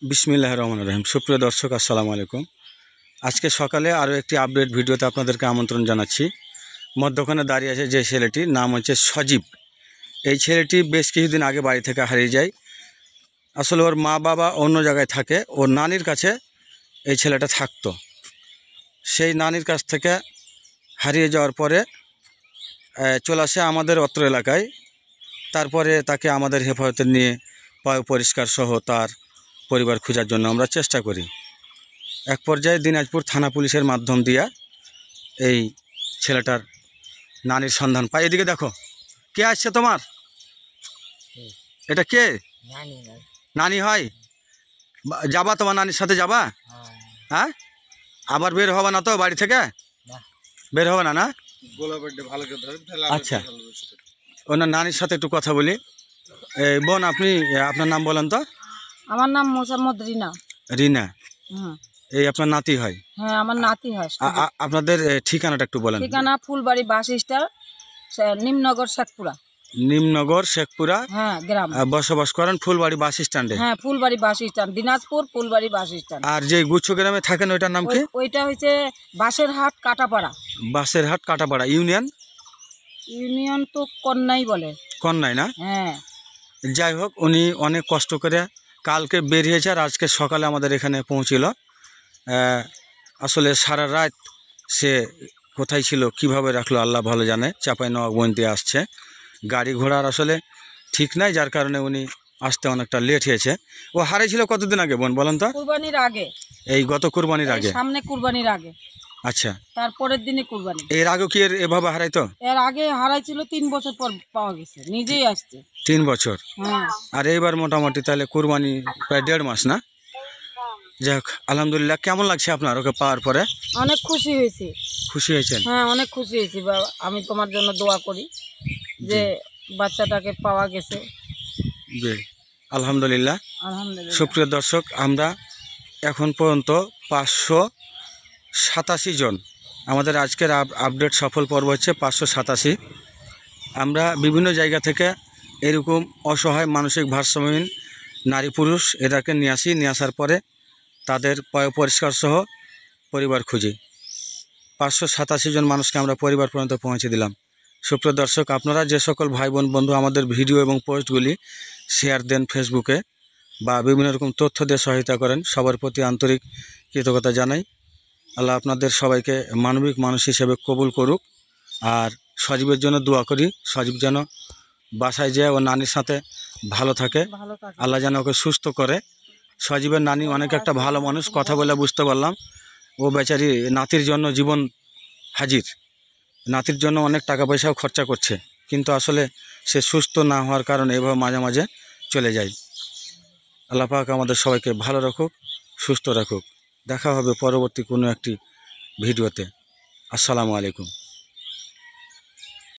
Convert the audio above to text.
বিসমিল্লাহির রহমানির রহিম। সুপ্রিয় দর্শক, আসসালামু আলাইকুম। আজকে সকালে আরও একটি আপডেট ভিডিওতে আপনাদেরকে আমন্ত্রণ জানাচ্ছি। মধ্যখানে দাঁড়িয়ে আছে যে ছেলেটির নাম হচ্ছে সজীব। এই ছেলেটি বেশ কিছুদিন আগে বাড়ি থেকে হারিয়ে যায়। আসলে ওর মা বাবা অন্য জায়গায় থাকে, ওর নানির কাছে এই ছেলেটা থাকতো। সেই নানির কাছ থেকে হারিয়ে যাওয়ার পরে চলে আসে আমাদের অত্র এলাকায়। তারপরে তাকে আমাদের হেফাজতে নিয়ে পয় পরিষ্কার সহ তার পরিবার খোঁজার জন্য আমরা চেষ্টা করি। এক পর্যায়ে দিনাজপুর থানা পুলিশের মাধ্যম দিয়া এই ছেলেটার নানির সন্ধান পাই। এদিকে দেখো, কে আসছে তোমার? এটা কে? নানি হয়? যাবা তোমার নানির সাথে যাবা? হ্যাঁ, আবার বের হবে না তো বাড়ি থেকে? বের হবে না? না, আচ্ছা। ওনার নানির সাথে একটু কথা বলি। বোন, আপনি আপনার নাম বলেন তো। আমার নাম মোসাম্মদ রিনা। রিনা, এই আপনার নাতি হয়? হ্যাঁ, আমার নাতি হয়। আপনাদের ঠিকানাটা একটু বলেন। ঠিকানা ফুলবাড়ি বাস স্ট্যান্ড, নিমনগর শেখপুরা। নিমনগর শেখপুরা, হ্যাঁ, গ্রাম। বসবাস করেন ফুলবাড়ি বাস স্ট্যান্ডে? হ্যাঁ, Phulbari bus stand, Dinajpur Phulbari bus stand. আর যে গুচ্ছ গ্রামে থাকেন ওইটার নাম কি? ওইটা হচ্ছে বাসের হাট কাটাপাড়া। বাসের হাট কাটাপাড়া ইউনিয়ন? ইউনিয়ন তো কন্যাই বলে। কন্যাই না? হ্যাঁ। যাই হোক, উনি অনেক কষ্ট করে কালকে বেরিয়েছে আর আজকে সকালে আমাদের এখানে পৌঁছিল। আসলে সারা রাত সে কোথায় ছিল, কিভাবে রাখলো আল্লাহ ভালো জানে। চাঁপাইনবাবগঞ্জ দিয়ে আসছে, গাড়ি ঘোড়ার আসলে ঠিক নাই, যার কারণে উনি আসতে অনেকটা লেট হয়েছে। ও হারিয়েছিল কতদিন আগে বোন বলেন তো? কুরবানির আগে। এই গত কুরবানির আগে? সামনে কুরবানির আগে। আচ্ছা, তারপরের দিনে কুরবানি। এর আগে কি এভাবে হারাইতো? এর আগে হারাইছিল, 3 বছর পর পাওয়া গেছে, নিজেই আসছে। 3 বছর? হ্যাঁ। আর এইবার মোটামুটি তাহলে কুরবানি প্রায় 1.5 মাস না? যাই হোক, আলহামদুলিল্লাহ। কেমন লাগছে আপনার ওকে পাওয়ার পরে? অনেক খুশি হয়েছি। খুশি হয়েছেন? হ্যাঁ, অনেক খুশি হয়েছি। আমি তোমার জন্য দোয়া করি যে বাচ্চাটাকে পাওয়া গেছে। জি, আলহামদুলিল্লাহ। আলহামদুলিল্লাহ। সুপ্রিয় দর্শক, আমরা এখন পর্যন্ত 587 জন, আমাদের আজকের আপডেট সফল পর্ব হচ্ছে 587। আমরা বিভিন্ন জায়গা থেকে এরকম অসহায় মানসিক ভারসাম্যহীন নারী পুরুষ এদেরকে নিয়ে আসার পরে তাদের পয় পরিষ্কার সহ পরিবার খুঁজি। 587 জন মানুষকে আমরা পরিবার পর্যন্ত পৌঁছে দিলাম। সুপ্রিয় দর্শক, আপনারা যে সকল ভাই বোন বন্ধু আমাদের ভিডিও এবং পোস্টগুলি শেয়ার দেন ফেসবুকে বা বিভিন্ন রকম তথ্য দিয়ে সহায়তা করেন, সবার প্রতি আন্তরিক কৃতজ্ঞতা জানাই। আল্লাহ আপনাদের সবাইকে মানবিক মানুষ হিসেবে কবুল করুক। আর সজীবের জন্য দোয়া করি, সজীব যেন বাসায় যায় ও নানির সাথে ভালো থাকে, আল্লাহ যেন ওকে সুস্থ করে। সজীবের নানি অনেক একটা ভালো মানুষ, কথা বলে বুঝতে পারলাম। ও বেচারি নাতির জন্য জীবন হাজির, নাতির জন্য অনেক টাকা পয়সাও খরচা করছে, কিন্তু আসলে সে সুস্থ না হওয়ার কারণে এভাবে মাঝে মাঝে চলে যায়। আল্লাহ পাক আমাদের সবাইকে ভালো রাখুক, সুস্থ রাখুক। দেখা হবে পরবর্তী কোনো একটি ভিডিওতে। আসসালামু আলাইকুম।